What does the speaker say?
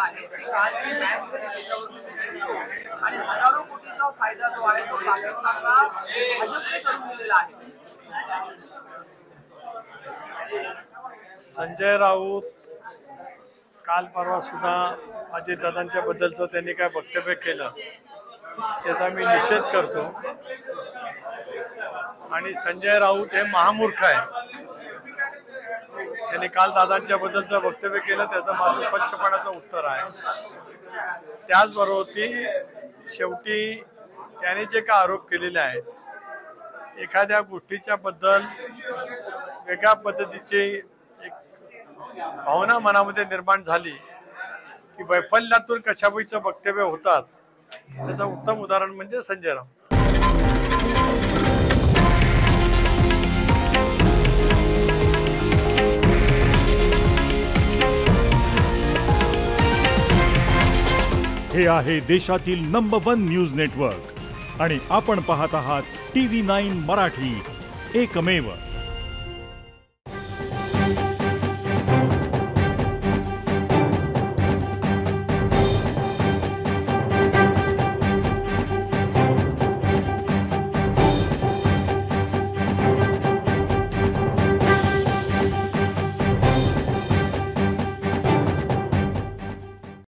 आहे ती काल जी बँक त्याच्यावरती आणि हजारो कोटीचा फायदा जो आहे तो पाकिस्तानला भाजपने करून दिलेला आहे। संजय राऊत काल परवा सुद्धा अजितदादांच्या बद्दलचं त्यांनी काय वक्तव्य केलं त्याचा मी निषेध करतो आणि संजय राऊत हे महामूर्ख आहे। त्यांनी काल दादांच्या बद्दलचं वक्तव्य केलं त्याचं माझं स्वच्छपणाचं उत्तर आहे। त्याचबरोबर शेवटी त्याने जे काय आरोप केलेले आहेत एखाद्या गोष्टीच्या बद्दल वेगळ्या पद्धतीची एक भावना मनामध्ये निर्माण झाली की वैफल्यातून कशाबीचं वक्तव्य होतात त्याचं उत्तम उदाहरण म्हणजे संजय राऊत। हे आहे देशातील नंबर 1 न्यूज नेटवर्क आणि आपण पाहत आहात TV9 मराठी, एकमेव।